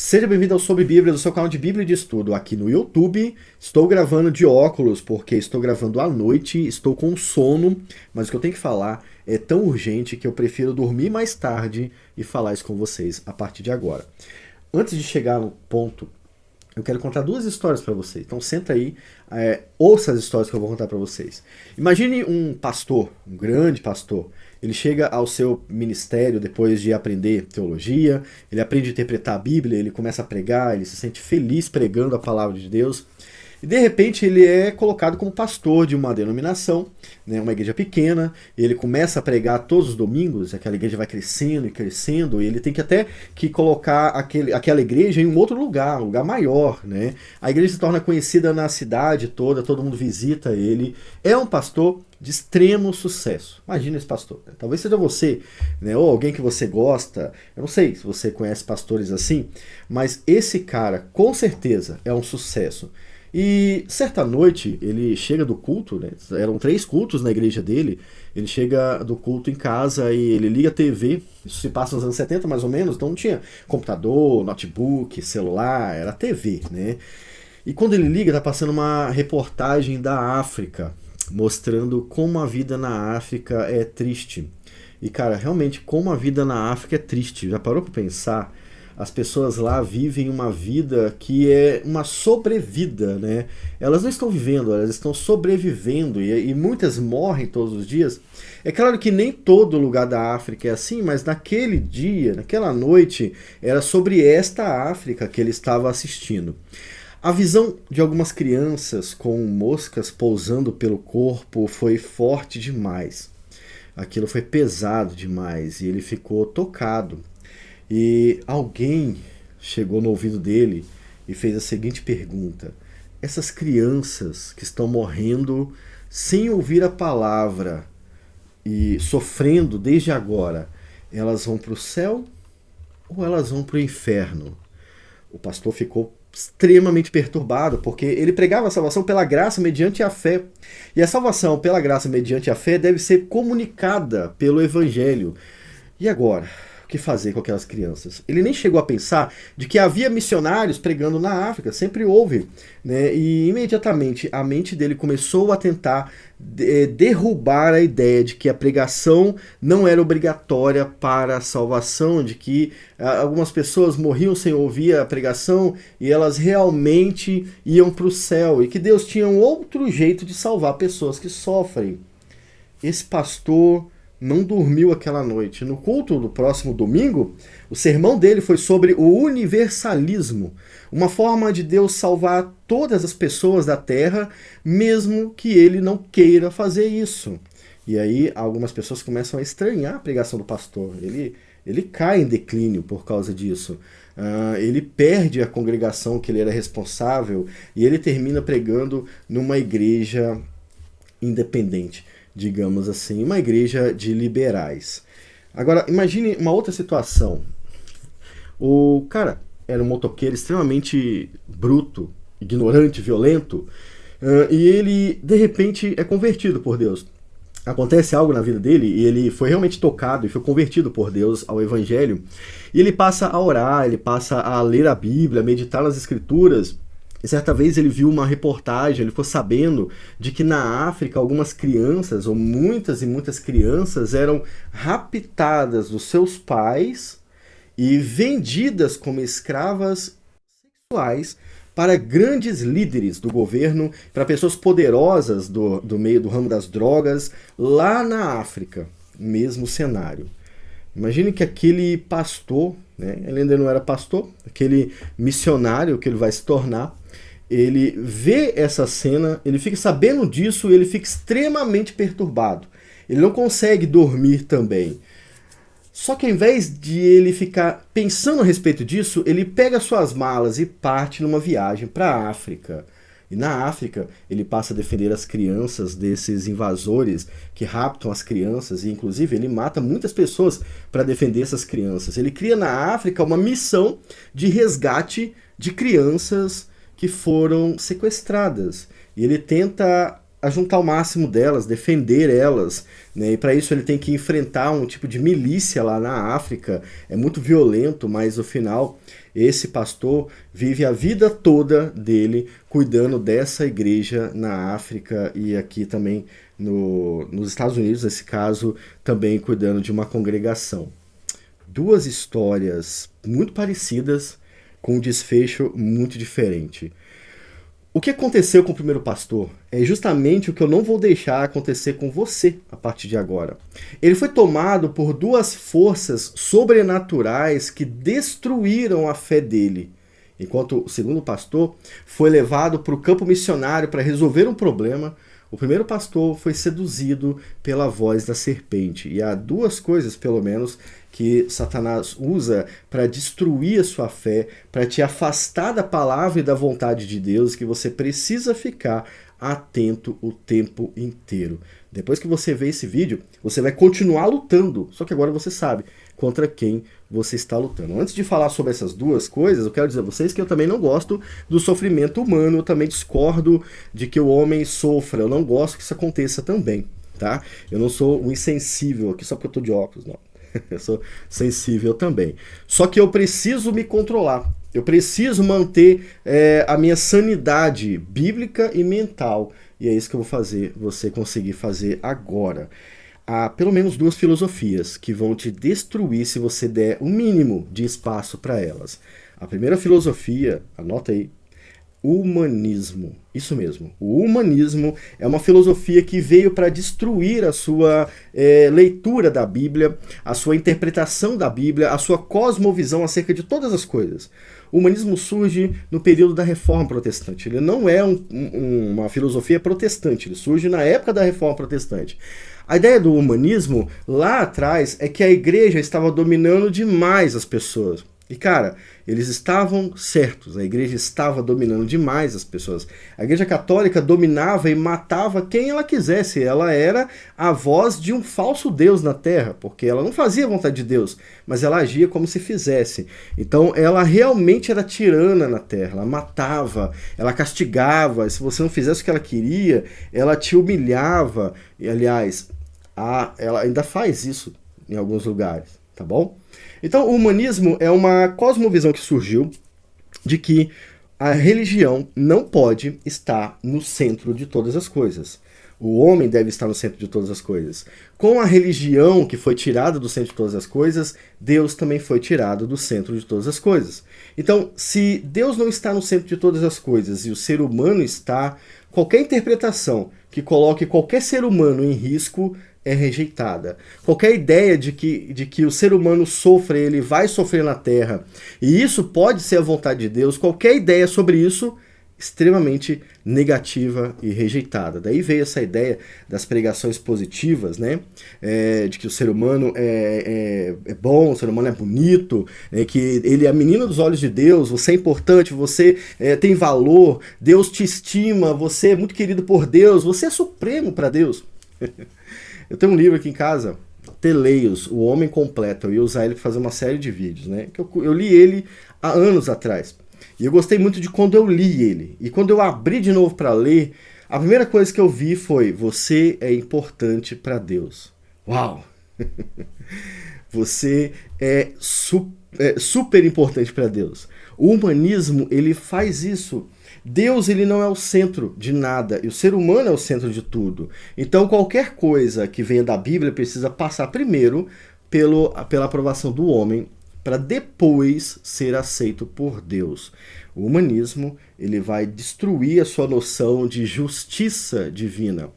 Seja bem-vindo ao Sobre Bíblia, do seu canal de Bíblia e de Estudo aqui no YouTube. Estou gravando de óculos porque estou gravando à noite, estou com sono, mas o que eu tenho que falar é tão urgente que eu prefiro dormir mais tarde e falar isso com vocês a partir de agora. Antes de chegar no ponto, eu quero contar duas histórias para vocês. Então senta aí, ouça as histórias que eu vou contar para vocês. Imagine um pastor, um grande pastor. Ele chega ao seu ministério depois de aprender teologia, ele aprende a interpretar a Bíblia, ele começa a pregar, ele se sente feliz pregando a palavra de Deus. E de repente ele é colocado como pastor de uma denominação, né, uma igreja pequena, ele começa a pregar todos os domingos, aquela igreja vai crescendo e crescendo, e ele tem que até que colocar aquela igreja em um outro lugar, um lugar maior, né? A igreja se torna conhecida na cidade toda, todo mundo visita ele. É um pastor de extremo sucesso. Imagina esse pastor. Talvez seja você, né, ou alguém que você gosta. Eu não sei se você conhece pastores assim, mas esse cara com certeza é um sucesso. E certa noite ele chega do culto, né? Eram 3 cultos na igreja dele. Ele chega do culto em casa e ele liga a TV. Isso se passa nos anos 70 mais ou menos, então não tinha computador, notebook, celular, era TV, né? E quando ele liga, tá passando uma reportagem da África, mostrando como a vida na África é triste. E cara, realmente como a vida na África é triste. Já parou para pensar? As pessoas lá vivem uma vida que é uma sobrevida, né? Elas não estão vivendo, elas estão sobrevivendo e muitas morrem todos os dias. É claro que nem todo lugar da África é assim, mas naquele dia, naquela noite, era sobre esta África que ele estava assistindo. A visão de algumas crianças com moscas pousando pelo corpo foi forte demais. Aquilo foi pesado demais e ele ficou tocado. E alguém chegou no ouvido dele e fez a seguinte pergunta: essas crianças que estão morrendo sem ouvir a palavra e sofrendo desde agora, elas vão para o céu ou elas vão para o inferno? O pastor ficou extremamente perturbado, porque ele pregava a salvação pela graça mediante a fé. E a salvação pela graça mediante a fé deve ser comunicada pelo evangelho. E agora? O que fazer com aquelas crianças? Ele nem chegou a pensar de que havia missionários pregando na África, sempre houve, né? E imediatamente a mente dele começou a tentar derrubar a ideia de que a pregação não era obrigatória para a salvação, de que algumas pessoas morriam sem ouvir a pregação e elas realmente iam para o céu, e que Deus tinha um outro jeito de salvar pessoas que sofrem. Esse pastor não dormiu aquela noite. No culto do próximo domingo, o sermão dele foi sobre o universalismo, uma forma de Deus salvar todas as pessoas da terra, mesmo que ele não queira fazer isso. E aí algumas pessoas começam a estranhar a pregação do pastor. Ele cai em declínio por causa disso. Ele perde a congregação que ele era responsável e ele termina pregando numa igreja independente, digamos assim, uma igreja de liberais. Agora, imagine uma outra situação. O cara era um motoqueiro extremamente bruto, ignorante, violento, e ele, de repente, é convertido por Deus. Acontece algo na vida dele e ele foi realmente tocado e foi convertido por Deus ao evangelho. E ele passa a orar, ele passa a ler a Bíblia, a meditar nas escrituras. E certa vez ele viu uma reportagem, ele ficou sabendo de que na África algumas crianças, ou muitas e muitas crianças, eram raptadas dos seus pais e vendidas como escravas sexuais para grandes líderes do governo, para pessoas poderosas do meio do ramo das drogas, lá na África, mesmo cenário. Imagine que aquele pastor, né, ele ainda não era pastor, aquele missionário que ele vai se tornar, ele vê essa cena, ele fica sabendo disso e ele fica extremamente perturbado. Ele não consegue dormir também. Só que ao invés de ele ficar pensando a respeito disso, ele pega suas malas e parte numa viagem para a África. E na África ele passa a defender as crianças desses invasores que raptam as crianças e inclusive ele mata muitas pessoas para defender essas crianças. Ele cria na África uma missão de resgate de crianças que foram sequestradas. E ele tenta ajuntar o máximo delas, defender elas, né? E para isso ele tem que enfrentar um tipo de milícia lá na África. É muito violento, mas no final esse pastor vive a vida toda dele cuidando dessa igreja na África e aqui também nos Estados Unidos, nesse caso, também cuidando de uma congregação. Duas histórias muito parecidas, com um desfecho muito diferente. O que aconteceu com o primeiro pastor é justamente o que eu não vou deixar acontecer com você a partir de agora. Ele foi tomado por duas forças sobrenaturais que destruíram a fé dele. Enquanto o segundo pastor foi levado para o campo missionário para resolver um problema, o primeiro pastor foi seduzido pela voz da serpente. E há duas coisas, pelo menos, que Satanás usa para destruir a sua fé, para te afastar da palavra e da vontade de Deus, que você precisa ficar atento o tempo inteiro. Depois que você vê esse vídeo, você vai continuar lutando, só que agora você sabe contra quem você está lutando. Antes de falar sobre essas duas coisas, eu quero dizer a vocês que eu também não gosto do sofrimento humano, eu também discordo de que o homem sofra, eu não gosto que isso aconteça também, tá? Eu não sou um insensível aqui só porque eu tô de óculos, não. Eu sou sensível também. Só que eu preciso me controlar. Eu preciso manter a minha sanidade bíblica e mental. E é isso que eu vou fazer você conseguir fazer agora. Há pelo menos duas filosofias que vão te destruir se você der o mínimo de espaço para elas. A primeira filosofia, anota aí, humanismo. Isso mesmo. O humanismo é uma filosofia que veio para destruir a sua leitura da Bíblia, a sua interpretação da Bíblia, a sua cosmovisão acerca de todas as coisas. O humanismo surge no período da Reforma Protestante. Ele não é uma filosofia protestante, ele surge na época da Reforma Protestante. A ideia do humanismo, lá atrás, é que a igreja estava dominando demais as pessoas. E, cara, eles estavam certos, a igreja estava dominando demais as pessoas. A igreja católica dominava e matava quem ela quisesse. Ela era a voz de um falso Deus na terra, porque ela não fazia a vontade de Deus, mas ela agia como se fizesse. Então, ela realmente era tirana na terra, ela matava, ela castigava, e se você não fizesse o que ela queria, ela te humilhava. E, aliás, ela ainda faz isso em alguns lugares, tá bom? Então, o humanismo é uma cosmovisão que surgiu de que a religião não pode estar no centro de todas as coisas. O homem deve estar no centro de todas as coisas. Com a religião que foi tirada do centro de todas as coisas, Deus também foi tirado do centro de todas as coisas. Então, se Deus não está no centro de todas as coisas e o ser humano está, qualquer interpretação que coloque qualquer ser humano em risco é rejeitada. Qualquer ideia de que o ser humano sofre, ele vai sofrer na Terra, e isso pode ser a vontade de Deus, qualquer ideia sobre isso, extremamente negativa e rejeitada. Daí veio essa ideia das pregações positivas, né? De que o ser humano é bom, o ser humano é bonito, que ele é a menina dos olhos de Deus, você é importante, você tem valor, Deus te estima, você é muito querido por Deus, você é supremo para Deus. Eu tenho um livro aqui em casa, Teleios, O Homem Completo. Eu ia usar ele para fazer uma série de vídeos, né? Eu li ele há anos atrás. E eu gostei muito de quando eu li ele. E quando eu abri de novo para ler, a primeira coisa que eu vi foi: você é importante para Deus. Uau! Você é super importante para Deus. O humanismo, ele faz isso. Deus, ele não é o centro de nada, e o ser humano é o centro de tudo. Então, qualquer coisa que venha da Bíblia precisa passar primeiro pela aprovação do homem, para depois ser aceito por Deus. O humanismo, ele vai destruir a sua noção de justiça divina.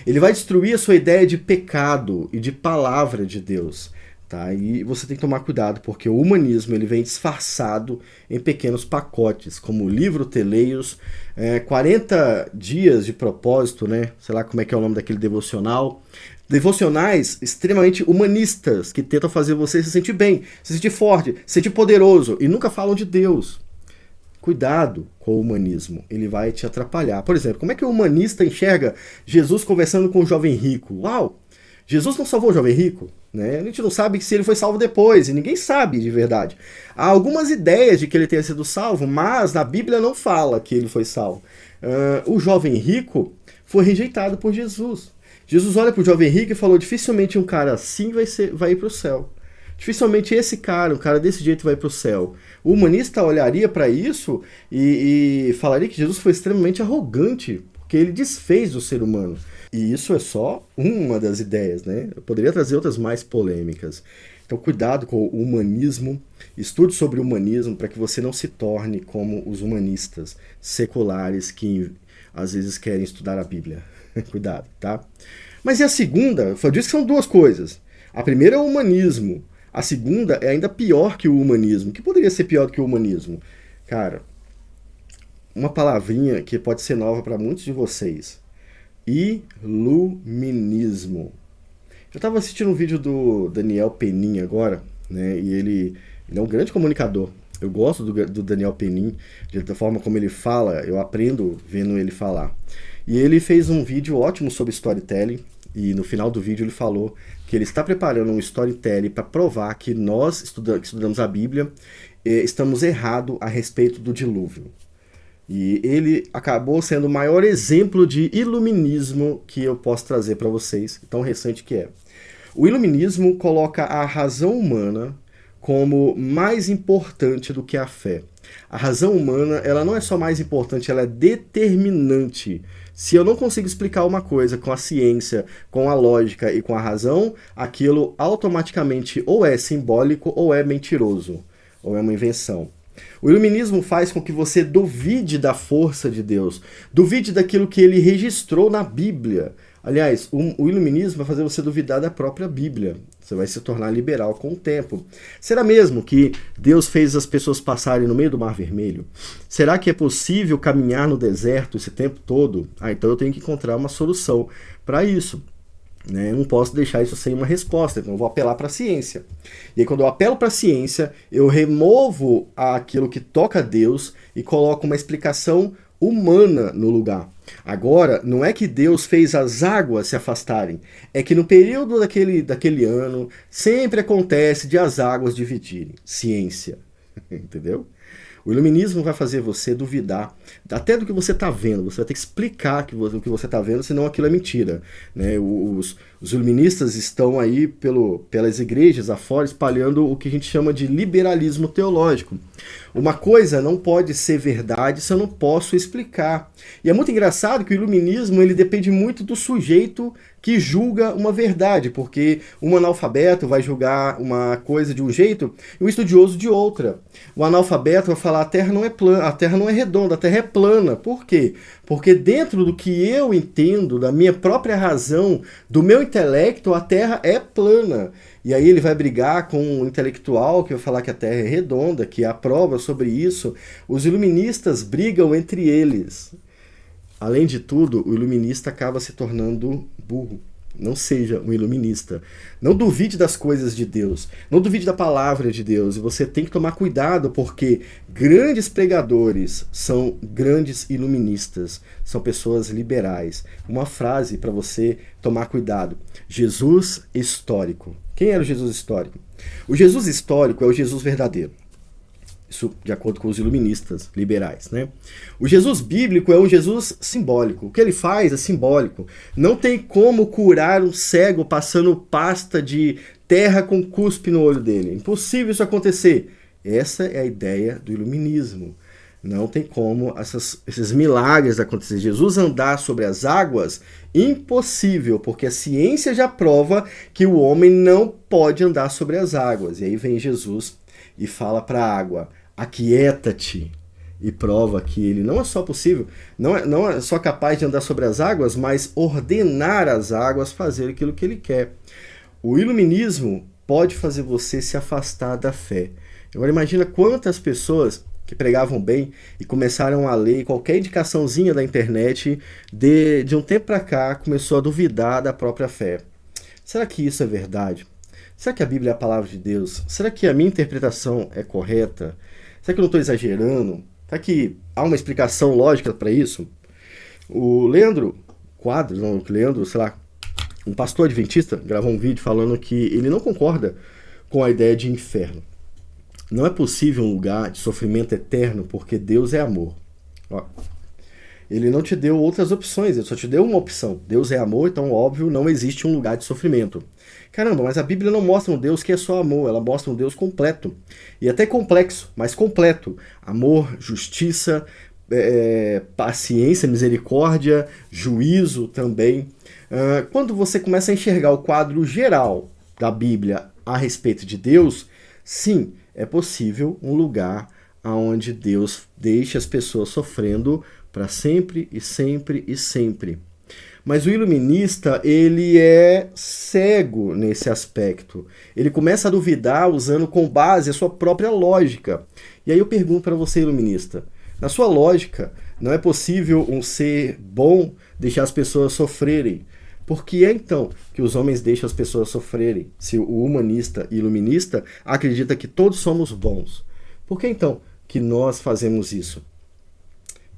Ele vai destruir a sua ideia de pecado e de palavra de Deus. Tá? E você tem que tomar cuidado, porque o humanismo ele vem disfarçado em pequenos pacotes, como o livro Teleios, 40 dias de propósito, né? Sei lá como é que é o nome daquele devocional. Devocionais extremamente humanistas, que tentam fazer você se sentir bem, se sentir forte, se sentir poderoso, e nunca falam de Deus. Cuidado com o humanismo, ele vai te atrapalhar. Por exemplo, como é que o humanista enxerga Jesus conversando com o jovem rico? Uau! Jesus não salvou o jovem rico, né? A gente não sabe se ele foi salvo depois, e ninguém sabe de verdade. Há algumas ideias de que ele tenha sido salvo, mas na Bíblia não fala que ele foi salvo. O jovem rico foi rejeitado por Jesus. Jesus olha para o jovem rico e falou: dificilmente um cara assim vai ir para o céu. Dificilmente esse cara, um cara desse jeito vai para o céu. O humanista olharia para isso e falaria que Jesus foi extremamente arrogante, porque ele desfez o ser humano. E isso é só uma das ideias, né? Eu poderia trazer outras mais polêmicas. Então, cuidado com o humanismo, estude sobre o humanismo para que você não se torne como os humanistas seculares que às vezes querem estudar a Bíblia. Cuidado, tá? Mas e a segunda? Eu disse que são duas coisas. A primeira é o humanismo. A segunda é ainda pior que o humanismo. O que poderia ser pior do que o humanismo? Cara, uma palavrinha que pode ser nova para muitos de vocês. Iluminismo. Eu estava assistindo um vídeo do Daniel Penin agora, né? E ele é um grande comunicador. Eu gosto do Daniel Penin, da forma como ele fala, eu aprendo vendo ele falar. E ele fez um vídeo ótimo sobre storytelling, e no final do vídeo ele falou que ele está preparando um storytelling para provar que nós, que estudamos a Bíblia, estamos errados a respeito do dilúvio. E ele acabou sendo o maior exemplo de iluminismo que eu posso trazer para vocês, tão recente que é. O iluminismo coloca a razão humana como mais importante do que a fé. A razão humana, ela não é só mais importante, ela é determinante. Se eu não consigo explicar uma coisa com a ciência, com a lógica e com a razão, aquilo automaticamente ou é simbólico ou é mentiroso, ou é uma invenção. O iluminismo faz com que você duvide da força de Deus, duvide daquilo que ele registrou na Bíblia. Aliás, o iluminismo vai fazer você duvidar da própria Bíblia. Você vai se tornar liberal com o tempo. Será mesmo que Deus fez as pessoas passarem no meio do Mar Vermelho? Será que é possível caminhar no deserto esse tempo todo? Então eu tenho que encontrar uma solução para isso. Eu não posso deixar isso sem uma resposta, então eu vou apelar para a ciência. E aí, quando eu apelo para a ciência, eu removo aquilo que toca a Deus e coloco uma explicação humana no lugar. Agora, não é que Deus fez as águas se afastarem, é que no período daquele ano sempre acontece de as águas dividirem. Ciência. Entendeu? O iluminismo vai fazer você duvidar até do que você está vendo. Você vai ter que explicar o que você está vendo, senão aquilo é mentira. Né? Os iluministas estão aí pelas igrejas afora espalhando o que a gente chama de liberalismo teológico. Uma coisa não pode ser verdade se eu não posso explicar. E é muito engraçado que o iluminismo ele depende muito do sujeito que julga uma verdade, porque um analfabeto vai julgar uma coisa de um jeito e um estudioso de outra. O analfabeto vai falar: a Terra não é plana, a Terra não é redonda, a Terra é plana. Por quê? Porque dentro do que eu entendo, da minha própria razão, do meu intelecto, a Terra é plana. E aí ele vai brigar com um intelectual que vai falar que a Terra é redonda, que há provas sobre isso. Os iluministas brigam entre eles. Além de tudo, o iluminista acaba se tornando burro. Não seja um iluminista. Não duvide das coisas de Deus. Não duvide da palavra de Deus. E você tem que tomar cuidado, porque grandes pregadores são grandes iluministas. São pessoas liberais. Uma frase para você tomar cuidado. Jesus histórico. Quem era o Jesus histórico? O Jesus histórico é o Jesus verdadeiro. Isso de acordo com os iluministas liberais, né? O Jesus bíblico é um Jesus simbólico. O que ele faz é simbólico. Não tem como curar um cego passando pasta de terra com cuspe no olho dele. É impossível isso acontecer. Essa é a ideia do iluminismo. Não tem como esses milagres acontecer. Jesus andar sobre as águas, impossível, porque a ciência já prova que o homem não pode andar sobre as águas. E aí vem Jesus e fala para a água: aquieta-te, e prova que ele não é só possível, não é só capaz de andar sobre as águas, mas ordenar as águas fazer aquilo que ele quer. O iluminismo pode fazer você se afastar da fé. Agora imagina quantas pessoas que pregavam bem e começaram a ler qualquer indicaçãozinha da internet, de um tempo para cá começou a duvidar da própria fé. Será que isso é verdade? Será que a Bíblia é a palavra de Deus? Será que a minha interpretação é correta? Será que eu não estou exagerando? Será que há uma explicação lógica para isso? O Leandro Quadros, sei lá, um pastor adventista, gravou um vídeo falando que ele não concorda com a ideia de inferno. Não é possível um lugar de sofrimento eterno porque Deus é amor. Ó. Ele não te deu outras opções, ele só te deu uma opção. Deus é amor, então, óbvio, não existe um lugar de sofrimento. Caramba, mas a Bíblia não mostra um Deus que é só amor, ela mostra um Deus completo. E até complexo, mas completo. Amor, justiça, paciência, misericórdia, juízo também. Quando você começa a enxergar o quadro geral da Bíblia a respeito de Deus, sim, é possível um lugar onde Deus deixa as pessoas sofrendo para sempre e sempre e sempre. Mas o iluminista, ele é cego nesse aspecto. Ele começa a duvidar usando com base a sua própria lógica. E aí eu pergunto para você, iluminista, na sua lógica, não é possível um ser bom deixar as pessoas sofrerem? Por que é então que os homens deixam as pessoas sofrerem, se o humanista e iluminista acredita que todos somos bons? Por que então que nós fazemos isso?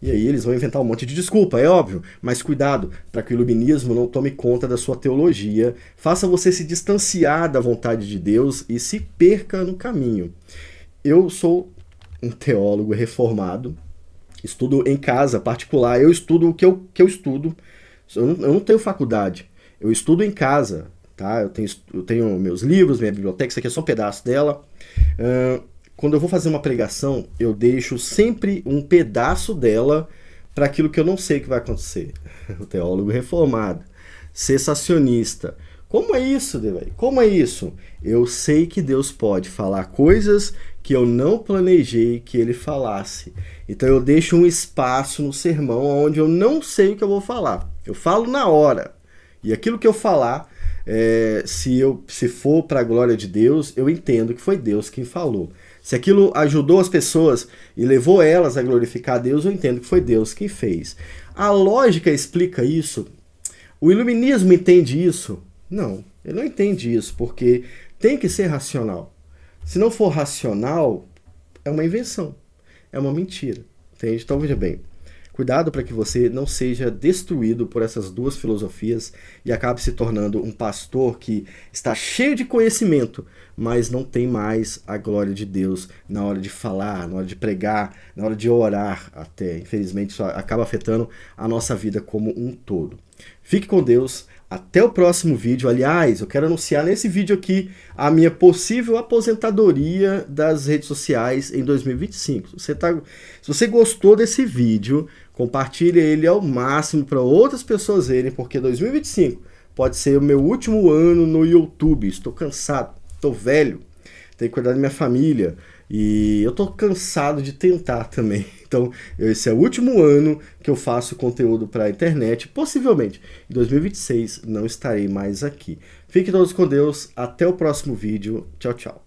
E aí eles vão inventar um monte de desculpa, é óbvio, mas cuidado para que o iluminismo não tome conta da sua teologia, faça você se distanciar da vontade de Deus e se perca no caminho. Eu sou um teólogo reformado, estudo em casa, particular, eu estudo o que eu estudo, eu não tenho faculdade, eu estudo em casa, tá? Eu tenho meus livros, minha biblioteca, isso aqui é só um pedaço dela. Quando eu vou fazer uma pregação, eu deixo sempre um pedaço dela para aquilo que eu não sei que vai acontecer. O teólogo reformado, cessacionista. Como é isso, Devay? Como é isso? Eu sei que Deus pode falar coisas que eu não planejei que ele falasse. Então eu deixo um espaço no sermão onde eu não sei o que eu vou falar. Eu falo na hora. E aquilo que eu falar, se for para a glória de Deus, eu entendo que foi Deus quem falou. Se aquilo ajudou as pessoas e levou elas a glorificar a Deus, eu entendo que foi Deus quem fez. A lógica explica isso? O iluminismo entende isso? Não, ele não entende isso, porque tem que ser racional. Se não for racional, é uma invenção, é uma mentira. Entende? Então veja bem, cuidado para que você não seja destruído por essas duas filosofias e acabe se tornando um pastor que está cheio de conhecimento, mas não tem mais a glória de Deus na hora de falar, na hora de pregar, na hora de orar até. Infelizmente, isso acaba afetando a nossa vida como um todo. Fique com Deus. Até o próximo vídeo. Aliás, eu quero anunciar nesse vídeo aqui a minha possível aposentadoria das redes sociais em 2025. Se você gostou desse vídeo, compartilhe ele ao máximo para outras pessoas verem, porque 2025 pode ser o meu último ano no YouTube. Estou cansado, estou velho, tenho que cuidar da minha família e eu estou cansado de tentar também. Então, esse é o último ano que eu faço conteúdo para a internet. Possivelmente, em 2026, não estarei mais aqui. Fiquem todos com Deus. Até o próximo vídeo. Tchau, tchau.